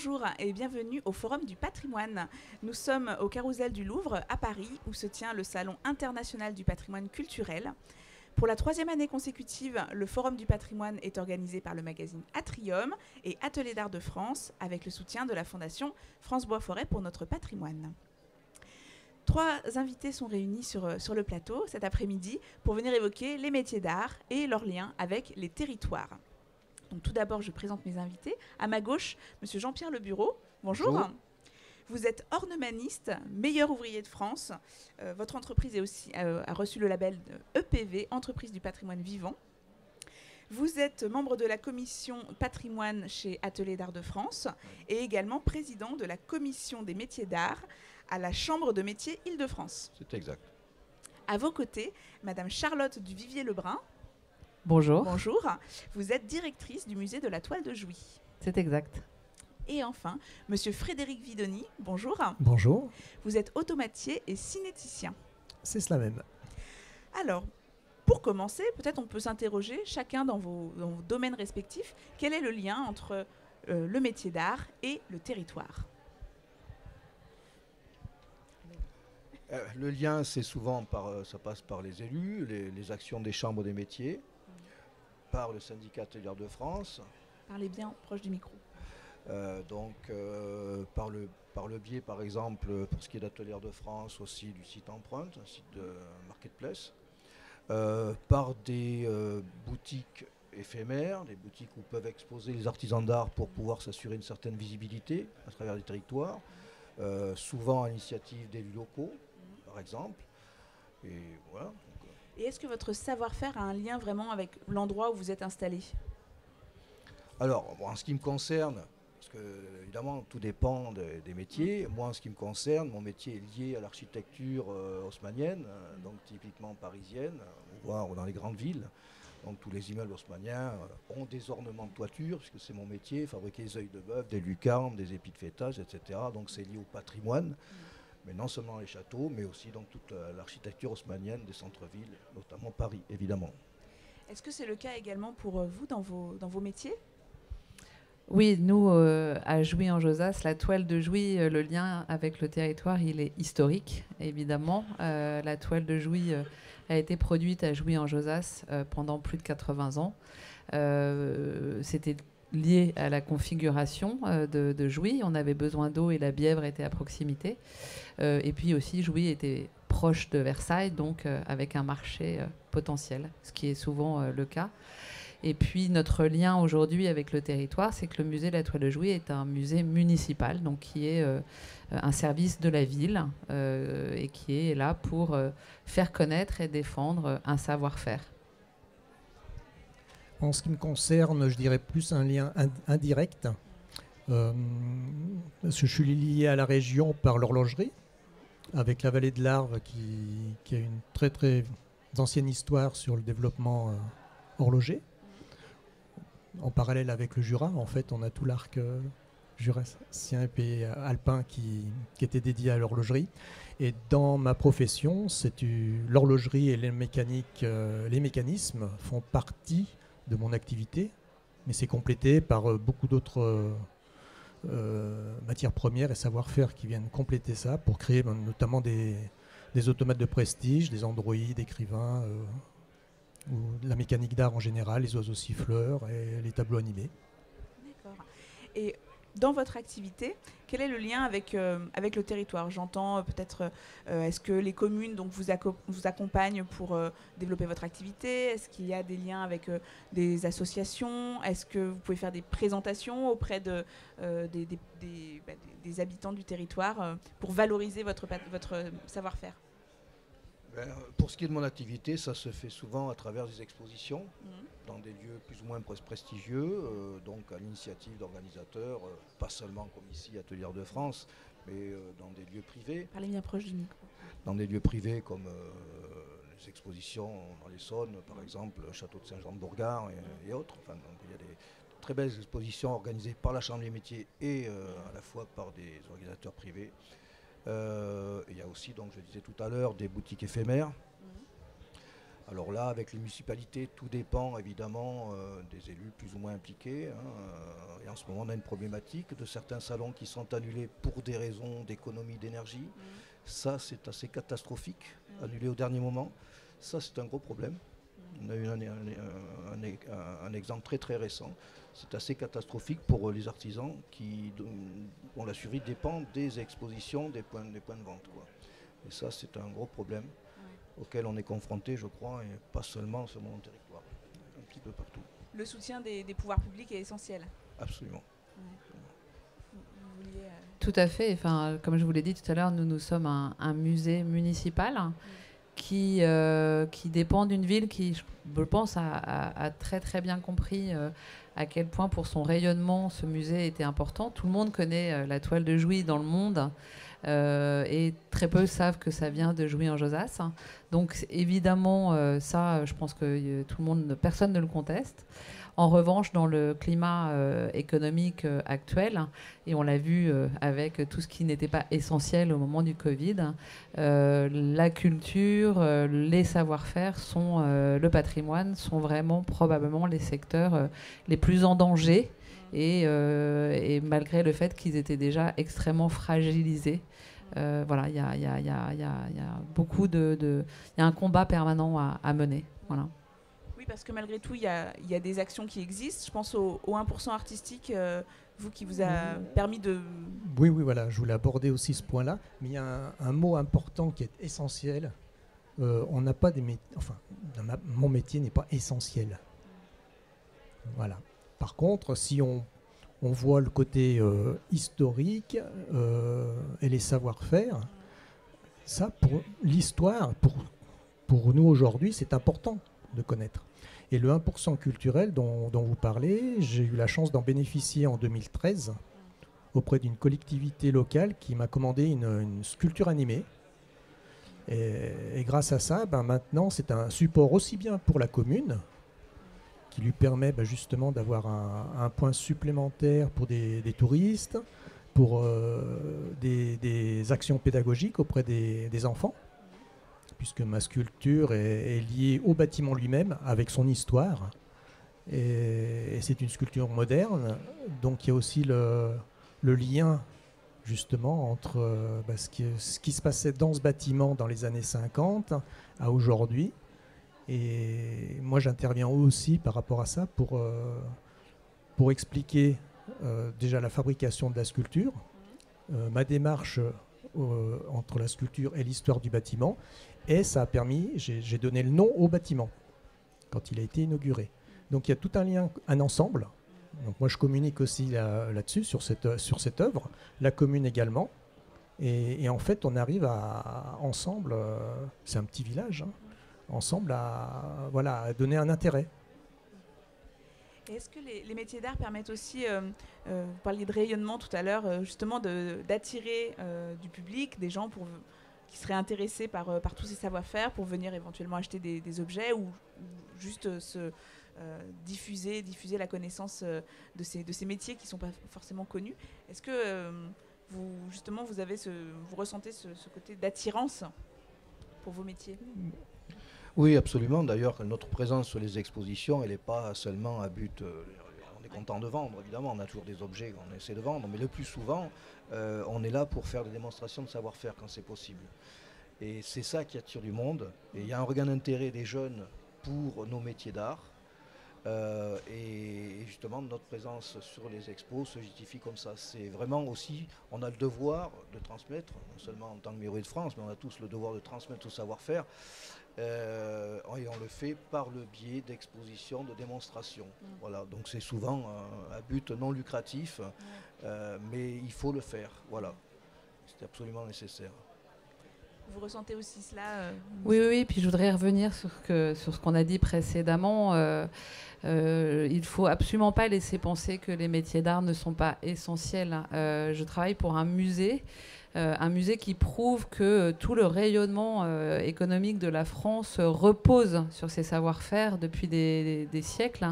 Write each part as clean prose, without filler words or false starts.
Bonjour et bienvenue au Forum du patrimoine. Nous sommes au Carrousel du Louvre à Paris où se tient le Salon international du patrimoine culturel. Pour la troisième année consécutive, le Forum du patrimoine est organisé par le magazine Atrium et Atelier d'art de France avec le soutien de la Fondation France Bois Forêt pour notre patrimoine. Trois invités sont réunis sur le plateau cet après-midi pour venir évoquer les métiers d'art et leurs liens avec les territoires. Donc, tout d'abord, je présente mes invités. À ma gauche, Monsieur Jean-Pierre Le Bureau. Bonjour. Bonjour. Vous êtes ornemaniste, meilleur ouvrier de France. Votre entreprise a reçu le label de EPV, Entreprise du patrimoine vivant. Vous êtes membre de la commission patrimoine chez Atelier d'art de France et également président de la commission des métiers d'art à la Chambre de métiers Île-de-France. C'est exact. À vos côtés, Madame Charlotte du Vivier-Lebrun. Bonjour. Bonjour. Vous êtes directrice du musée de la Toile de Jouy. C'est exact. Et enfin, Monsieur Frédéric Vidoni. Bonjour. Bonjour. Vous êtes automatier et cinéticien. C'est cela même. Alors, pour commencer, peut-être on peut s'interroger, chacun dans vos domaines respectifs, quel est le lien entre le métier d'art et le territoire ? Le lien, c'est souvent ça passe par les élus, les actions des chambres des métiers, par le syndicat Atelier de France. Parlez bien proche du micro. Par le biais, par exemple, pour ce qui est d'Atelier de France, aussi du site Empreinte, un site de marketplace, par des boutiques éphémères, des boutiques où peuvent exposer les artisans d'art pour pouvoir s'assurer une certaine visibilité à travers les territoires, souvent à l'initiative d'élus locaux, par exemple. Et voilà. Et est-ce que votre savoir-faire a un lien vraiment avec l'endroit où vous êtes installé ? Alors, en ce qui me concerne, parce que évidemment tout dépend des métiers, moi en ce qui me concerne, mon métier est lié à l'architecture haussmannienne, donc typiquement parisienne, voire dans les grandes villes. Donc tous les immeubles haussmanniens ont des ornements de toiture, puisque c'est mon métier, fabriquer des œils de bœuf, des lucarnes, des épis de fêtage, etc. Donc c'est lié au patrimoine, mais non seulement les châteaux, mais aussi donc toute l'architecture haussmannienne des centres-villes, notamment Paris, évidemment. Est-ce que c'est le cas également pour vous dans vos métiers ? Oui, nous, à Jouy-en-Josas, la toile de Jouy, le lien avec le territoire, il est historique, évidemment. La toile de Jouy a été produite à Jouy-en-Josas pendant plus de 80 ans. C'était lié à la configuration de Jouy. On avait besoin d'eau et la Bièvre était à proximité. Et puis aussi, Jouy était proche de Versailles, donc avec un marché potentiel, ce qui est souvent le cas. Et puis notre lien aujourd'hui avec le territoire, c'est que le musée de la Toile de Jouy est un musée municipal, donc qui est un service de la ville et qui est là pour faire connaître et défendre un savoir-faire. En ce qui me concerne, je dirais plus un lien indirect, parce que je suis lié à la région par l'horlogerie, avec la vallée de l'Arve qui a une très très ancienne histoire sur le développement horloger. En parallèle avec le Jura, en fait, on a tout l'arc jurassien et puis alpin qui était dédié à l'horlogerie. Et dans ma profession, l'horlogerie et les mécanismes font partie de mon activité, mais c'est complété par beaucoup d'autres matières premières et savoir-faire qui viennent compléter ça pour créer notamment des automates de prestige, des androïdes, écrivains, ou de la mécanique d'art en général, les oiseaux siffleurs et les tableaux animés. D'accord. Et dans votre activité, quel est le lien avec le territoire ? J'entends peut-être, est-ce que les communes donc, vous accompagnent pour développer votre activité ? Est-ce qu'il y a des liens avec des associations ? Est-ce que vous pouvez faire des présentations auprès des habitants du territoire pour valoriser votre savoir-faire ? Pour ce qui est de mon activité, ça se fait souvent à travers des expositions dans des lieux plus ou moins prestigieux, donc à l'initiative d'organisateurs, pas seulement comme ici Atelier de France, mais dans des lieux privés. Parlez bien proche du micro. Dans des lieux privés comme les expositions dans l'Essonne, par exemple, le château de Saint-Jean-de-Bourgard et autres. Enfin, donc, il y a des très belles expositions organisées par la Chambre des métiers et à la fois par des organisateurs privés. Il y a aussi, donc, je disais tout à l'heure, des boutiques éphémères. Alors là, avec les municipalités, tout dépend évidemment des élus plus ou moins impliqués, hein. Et en ce moment, on a une problématique de certains salons qui sont annulés pour des raisons d'économie d'énergie. Ça, c'est assez catastrophique, annulé au dernier moment. Ça, c'est un gros problème. On a eu un exemple très très récent. C'est assez catastrophique pour les artisans dont la survie dépend des expositions, des points de vente, quoi. Et ça, c'est un gros problème auquel on est confronté, je crois, et pas seulement sur mon territoire, un petit peu partout. Le soutien des pouvoirs publics est essentiel. Absolument. Vous vouliez, Tout à fait. Enfin, comme je vous l'ai dit tout à l'heure, nous sommes un musée municipal qui dépend d'une ville qui, je pense, a très très bien compris à quel point pour son rayonnement ce musée était important. Tout le monde connaît la toile de Jouy dans le monde et très peu savent que ça vient de Jouy en Josas. Donc évidemment, ça, je pense que personne ne le conteste. En revanche, dans le climat économique actuel, et on l'a vu avec tout ce qui n'était pas essentiel au moment du Covid, la culture, les savoir-faire, le patrimoine sont vraiment probablement les secteurs les plus en danger. Et malgré le fait qu'ils étaient déjà extrêmement fragilisés, voilà, il y a beaucoup il y a un combat permanent à mener. Voilà. Oui, parce que malgré tout, il y a des actions qui existent. Je pense au 1% artistique, vous qui vous a permis de... Oui, voilà, je voulais aborder aussi ce point-là. Mais il y a un mot important qui est essentiel. On n'a pas mon métier n'est pas essentiel. Voilà. Par contre, si on voit le côté historique et les savoir-faire, ça, pour l'histoire, pour nous aujourd'hui, c'est important de connaître. Et le 1% culturel dont vous parlez, j'ai eu la chance d'en bénéficier en 2013 auprès d'une collectivité locale qui m'a commandé une sculpture animée. Et grâce à ça, maintenant, c'est un support aussi bien pour la commune, qui lui permet justement d'avoir un point supplémentaire pour des touristes, pour des actions pédagogiques auprès des enfants, puisque ma sculpture est liée au bâtiment lui-même, avec son histoire. Et c'est une sculpture moderne, donc il y a aussi le lien justement entre ce qui se passait dans ce bâtiment dans les années 50 à aujourd'hui. Et moi j'interviens aussi par rapport à ça pour expliquer déjà la fabrication de la sculpture, ma démarche entre la sculpture et l'histoire du bâtiment. Et ça a permis, j'ai donné le nom au bâtiment quand il a été inauguré. Donc il y a tout un lien, un ensemble. Donc moi je communique aussi là-dessus, sur cette œuvre, la commune également. Et en fait on arrive ensemble, c'est un petit village, hein, ensemble à donner un intérêt. Et est-ce que les métiers d'art permettent aussi, vous parliez de rayonnement tout à l'heure, justement d'attirer du public, des gens qui seraient intéressés par tous ces savoir-faire pour venir éventuellement acheter des objets ou juste diffuser la connaissance de ces métiers qui ne sont pas forcément connus. Est-ce que vous ressentez ce côté d'attirance pour vos métiers ? Oui, absolument. D'ailleurs, notre présence sur les expositions, elle n'est pas seulement à but... on est content de vendre, évidemment. On a toujours des objets qu'on essaie de vendre. Mais le plus souvent, on est là pour faire des démonstrations de savoir-faire quand c'est possible. Et c'est ça qui attire du monde. Et il y a un regain d'intérêt des jeunes pour nos métiers d'art. Et justement, notre présence sur les expos se justifie comme ça. C'est vraiment aussi, on a le devoir de transmettre, non seulement en tant que Musée de France, mais on a tous le devoir de transmettre le savoir-faire. Et on le fait par le biais d'expositions, de démonstrations. Voilà, donc c'est souvent à but non lucratif, mais il faut le faire. Voilà, c'est absolument nécessaire. Vous ressentez aussi cela Oui, puis je voudrais revenir sur ce qu'on a dit précédemment. Il ne faut absolument pas laisser penser que les métiers d'art ne sont pas essentiels. Je travaille pour un musée un musée qui prouve que tout le rayonnement économique de la France repose sur ses savoir-faire depuis des siècles,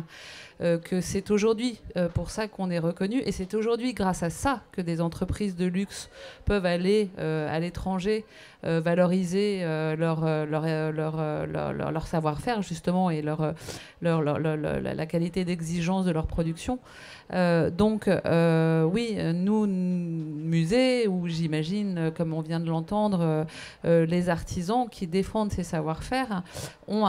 que c'est aujourd'hui pour ça qu'on est reconnu, et c'est aujourd'hui grâce à ça que des entreprises de luxe peuvent aller à l'étranger valoriser leur savoir-faire justement et la qualité d'exigence de leur production. Donc oui, nous, musée, où j'imagine, comme on vient de l'entendre, les artisans qui défendent ces savoir-faire ont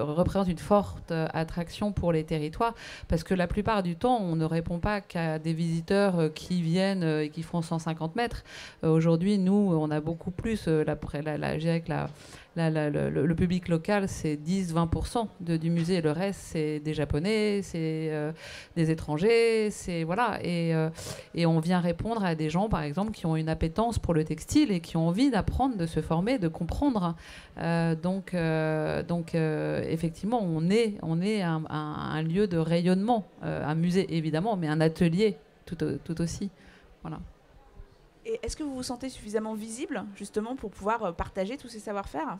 représentent une forte attraction pour les territoires, parce que la plupart du temps, on ne répond pas qu'à des visiteurs qui viennent et qui font 150 mètres. Aujourd'hui, nous, on a beaucoup plus, je dirais que le public local, c'est 10-20% du musée. Le reste, c'est des Japonais, c'est des étrangers, voilà. Et on vient répondre à des gens, par exemple, qui ont une appétence pour le textile et qui ont envie d'apprendre, de se former, de comprendre. Donc, effectivement, on est un lieu de rayonnement, un musée évidemment, mais un atelier tout aussi. Voilà. Et est-ce que vous vous sentez suffisamment visible, justement, pour pouvoir partager tous ces savoir-faire ?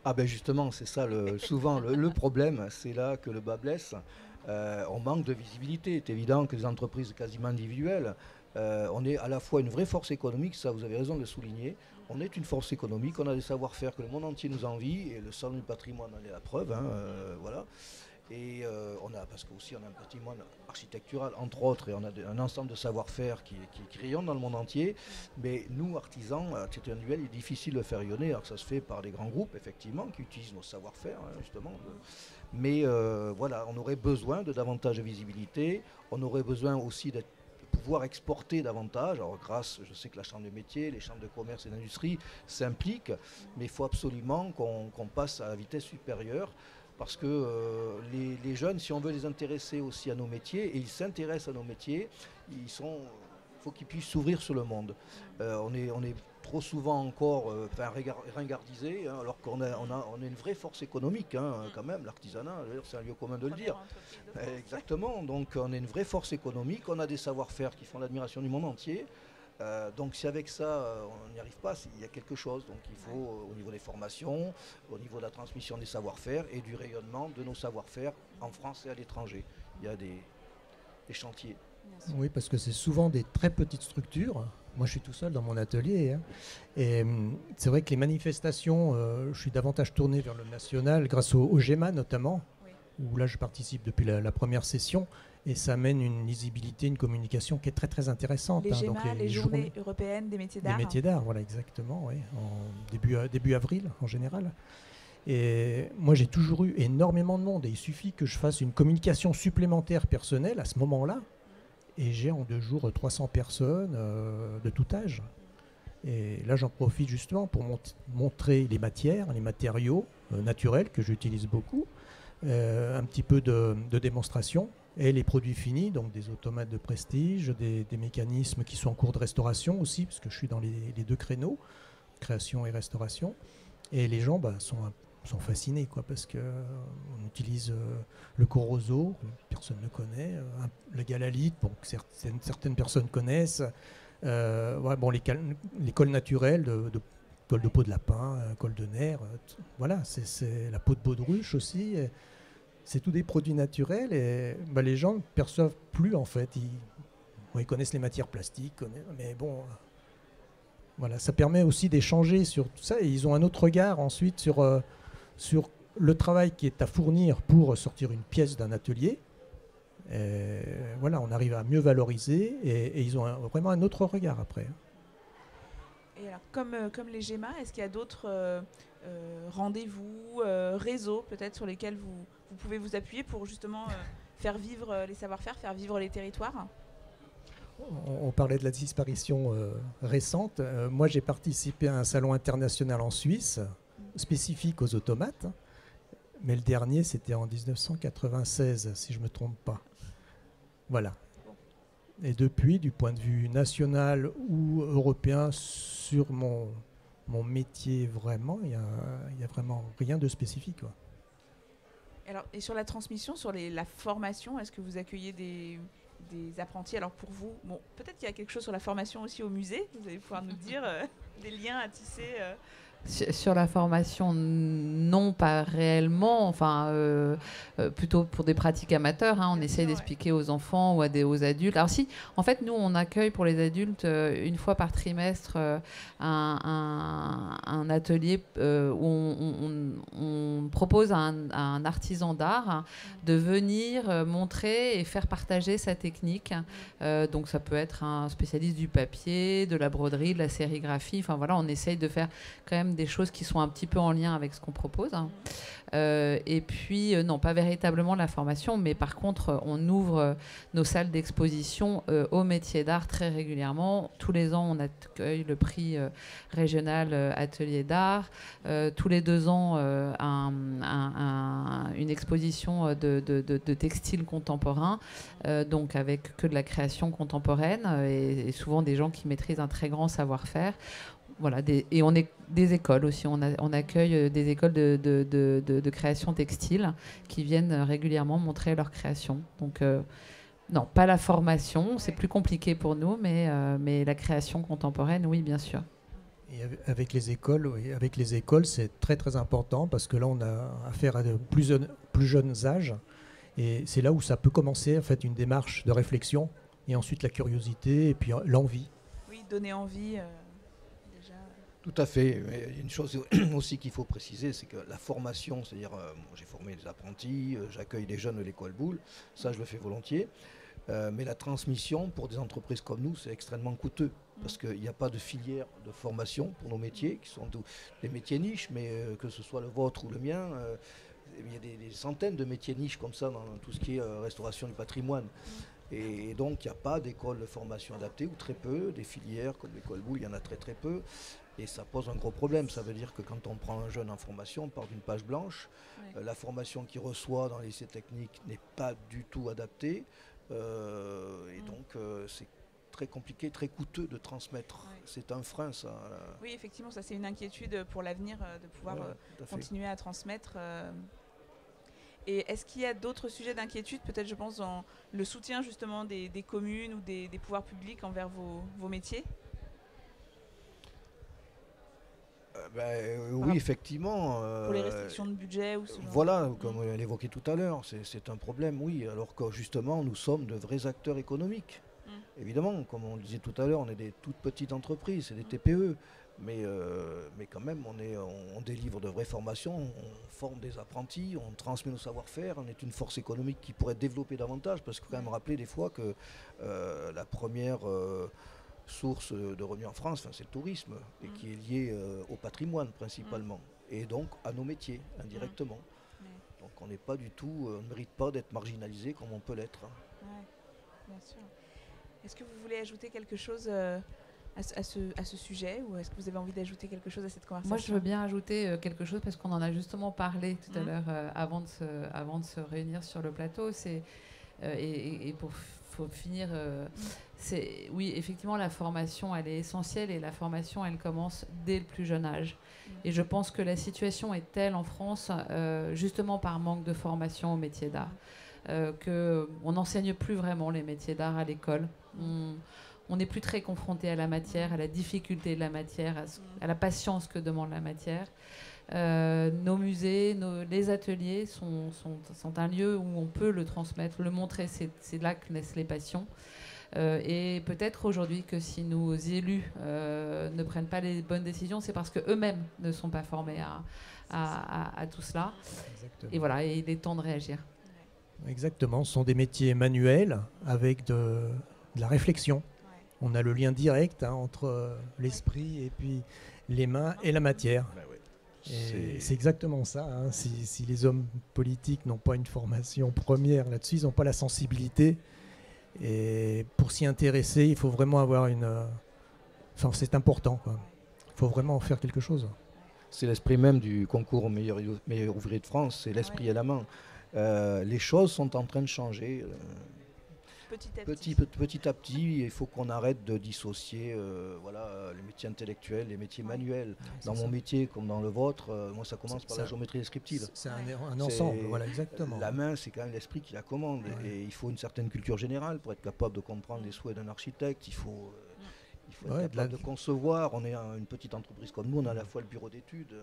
Ah ben justement, c'est ça souvent le problème, c'est là que le bas blesse. On manque de visibilité. C'est évident que les entreprises quasiment individuelles, on est à la fois une vraie force économique, ça vous avez raison de le souligner. On est une force économique, on a des savoir-faire que le monde entier nous envie, et le salon du patrimoine en est la preuve. Voilà. Et parce qu'aussi on a un patrimoine architectural entre autres, et on a un ensemble de savoir-faire qui rayonne dans le monde entier. Mais nous, artisans, c'est individuel, il est difficile de faire rayonner, alors que ça se fait par des grands groupes, effectivement, qui utilisent nos savoir-faire, justement. Mais voilà, on aurait besoin de davantage de visibilité, on aurait besoin aussi de pouvoir exporter davantage. Alors je sais que la Chambre des métiers, les chambres de commerce et d'industrie s'impliquent, mais il faut absolument qu'on passe à la vitesse supérieure. Parce que les jeunes, si on veut les intéresser aussi à nos métiers, et ils s'intéressent à nos métiers, il faut qu'ils puissent s'ouvrir sur le monde. On est trop souvent encore ringardisés, alors qu'on a une vraie force économique, quand même, l'artisanat, c'est un lieu commun de le dire. Exactement, donc on a une vraie force économique, on a des savoir-faire qui font l'admiration du monde entier. Donc si avec ça on n'y arrive pas, il y a quelque chose. Donc il faut au niveau des formations, au niveau de la transmission des savoir-faire et du rayonnement de nos savoir-faire en France et à l'étranger. Il y a des chantiers. Oui, parce que c'est souvent des très petites structures. Moi je suis tout seul dans mon atelier. Et c'est vrai que les manifestations, je suis davantage tourné vers le national grâce au GEMA notamment, où là je participe depuis la première session. Et ça amène une lisibilité, une communication qui est très très intéressante. Les GEMA, donc les journées européennes des métiers d'art. Des métiers d'art, voilà, exactement, oui, en début avril en général. Et moi j'ai toujours eu énormément de monde, et il suffit que je fasse une communication supplémentaire personnelle à ce moment-là, et j'ai en 2 jours 300 personnes de tout âge. Et là j'en profite justement pour montrer les matières, les matériaux naturels que j'utilise beaucoup, un petit peu de démonstration. Et les produits finis, donc des automates de prestige, des mécanismes qui sont en cours de restauration aussi, parce que je suis dans les 2 créneaux, création et restauration. Et les gens sont fascinés, parce qu'on utilise le Corozo, personne ne connaît, le Galalite, certaines personnes connaissent, les cols naturels, colle de peau de lapin, colle de nerf, voilà, c'est la peau de baudruche aussi. C'est tous des produits naturels, et les gens ne perçoivent plus en fait. Ils connaissent les matières plastiques, mais bon, voilà, ça permet aussi d'échanger sur tout ça, et ils ont un autre regard ensuite sur le travail qui est à fournir pour sortir une pièce d'un atelier. Et voilà, on arrive à mieux valoriser, et ils ont vraiment un autre regard après. Et alors, comme les GEMA, est-ce qu'il y a d'autres rendez-vous, réseaux peut-être sur lesquels vous pouvez vous appuyer pour justement faire vivre les savoir-faire, faire vivre les territoires ? On parlait de la disparition récente. Moi, j'ai participé à un salon international en Suisse, spécifique aux automates. Mais le dernier, c'était en 1996, si je ne me trompe pas. Voilà. Et depuis, du point de vue national ou européen, sur mon métier, vraiment, il n'y a vraiment rien de spécifique, quoi. Alors, et sur la transmission, sur la formation, est-ce que vous accueillez des apprentis. Alors pour vous, bon, peut-être qu'il y a quelque chose sur la formation aussi au musée, vous allez pouvoir nous dire des liens à tisser. Sur la formation, non, pas réellement. Enfin, plutôt pour des pratiques amateurs. On essaye d'expliquer aux enfants ou aux adultes. Alors si, en fait, nous, on accueille pour les adultes une fois par trimestre un atelier où on propose à un artisan d'art de venir montrer et faire partager sa technique. Donc ça peut être un spécialiste du papier, de la broderie, de la sérigraphie. Enfin voilà, on essaye de faire quand même des choses qui sont un petit peu en lien avec ce qu'on propose. Et puis, non, pas véritablement la formation, mais par contre, on ouvre nos salles d'exposition aux métiers d'art très régulièrement. Tous les ans, on accueille le prix régional Atelier d'art. Tous les 2 ans, une exposition de textiles contemporains, donc avec que de la création contemporaine et souvent des gens qui maîtrisent un très grand savoir-faire. Voilà, et on est des écoles aussi. On accueille des écoles de création textile qui viennent régulièrement montrer leur création. Donc, non, pas la formation, c'est plus compliqué pour nous, mais la création contemporaine, oui, bien sûr. Et avec les écoles, c'est très très important parce que là, on a affaire à de plus jeunes âges. Et c'est là où ça peut commencer, en fait, une démarche de réflexion et ensuite la curiosité et puis l'envie. Oui, donner envie. Tout à fait. Mais il y a une chose aussi qu'il faut préciser, c'est que la formation, c'est-à-dire j'ai formé des apprentis, j'accueille des jeunes de l'école Boulle, ça je le fais volontiers, mais la transmission pour des entreprises comme nous, c'est extrêmement coûteux parce qu'il n'y a pas de filière de formation pour nos métiers, qui sont des métiers niches, mais que ce soit le vôtre ou le mien, il y a des centaines de métiers niches comme ça dans tout ce qui est restauration du patrimoine. Et donc, il n'y a pas d'école de formation adaptée, ou très peu. Des filières comme l'école Boulle, il y en a très très peu. Et ça pose un gros problème. Ça veut dire que quand on prend un jeune en formation, on part d'une page blanche. La formation qu'il reçoit dans les lycées techniques n'est pas du tout adaptée. Et donc, c'est très compliqué, très coûteux de transmettre. C'est un frein, ça. Oui, effectivement, ça c'est une inquiétude pour l'avenir de pouvoir continuer à transmettre. Et est-ce qu'il y a d'autres sujets d'inquiétude, peut-être je pense dans le soutien justement des communes ou des pouvoirs publics envers vos métiers ? Oui, effectivement. Pour les restrictions de budget ou ce genre. Voilà, comme on l'évoquait tout à l'heure, c'est un problème, oui, alors que justement nous sommes de vrais acteurs économiques. Évidemment, comme on le disait tout à l'heure, on est des toutes petites entreprises, c'est des TPE. Mais quand même, on délivre de vraies formations, on forme des apprentis, on transmet nos savoir-faire, on est une force économique qui pourrait développer davantage, parce qu'il faut quand même rappeler des fois que la première source de revenus en France, c'est le tourisme, et qui est lié au patrimoine principalement, et donc à nos métiers, indirectement. Donc on n'est pas du tout, on ne mérite pas d'être marginalisé comme on peut l'être. Oui, bien sûr. Est-ce que vous voulez ajouter quelque chose à ce sujet, ou est-ce que vous avez envie d'ajouter quelque chose à cette conversation ? Moi, je veux bien ajouter quelque chose parce qu'on en a justement parlé tout à l'heure avant de se réunir sur le plateau. Et pour finir, oui, effectivement, la formation, elle est essentielle et la formation, elle commence dès le plus jeune âge. Et je pense que la situation est telle en France, justement par manque de formation aux métiers d'art, qu'on n'enseigne plus vraiment les métiers d'art à l'école. On n'est plus très confronté à la matière, à la difficulté de la matière, à la patience que demande la matière. Nos musées, les ateliers sont un lieu où on peut le transmettre, le montrer. C'est là que naissent les passions. Et peut-être aujourd'hui que si nos élus ne prennent pas les bonnes décisions, c'est parce qu'eux-mêmes ne sont pas formés à tout cela. Exactement. Et voilà, et il est temps de réagir. Exactement, ce sont des métiers manuels avec de la réflexion. On a le lien direct entre l'esprit et puis les mains et la matière. C'est exactement ça. Si les hommes politiques n'ont pas une formation première là-dessus, ils n'ont pas la sensibilité. Et pour s'y intéresser, il faut vraiment avoir c'est important, quoi. Il faut vraiment en faire quelque chose. C'est l'esprit même du concours meilleur ouvrier de France, c'est l'esprit à la main. Les choses sont en train de changer. Petit à petit, il faut qu'on arrête de dissocier les métiers intellectuels, les métiers manuels. Dans mon métier comme dans le vôtre, moi ça commence par la géométrie descriptive. C'est un ensemble, voilà, exactement. La main, c'est quand même l'esprit qui la commande. Et il faut une certaine culture générale pour être capable de comprendre les souhaits d'un architecte. Il faut être capable de concevoir. On est une petite entreprise comme nous, on a à la fois le bureau d'études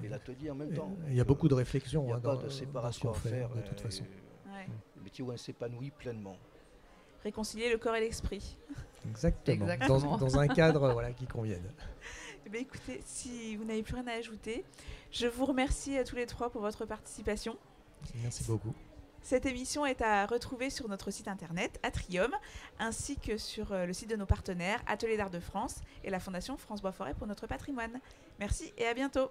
et l'atelier en même temps. Il y a beaucoup de réflexion. Il n'y a pas de séparation à faire de toute façon. Le métier où on s'épanouit pleinement. Réconcilier le corps et l'esprit. Exactement. Dans un cadre qui convienne. Eh bien, écoutez, si vous n'avez plus rien à ajouter, je vous remercie à tous les trois pour votre participation. Merci beaucoup. Cette émission est à retrouver sur notre site internet Atrium, ainsi que sur le site de nos partenaires Atelier d'Art de France et la Fondation France Bois Forêt pour notre patrimoine. Merci et à bientôt.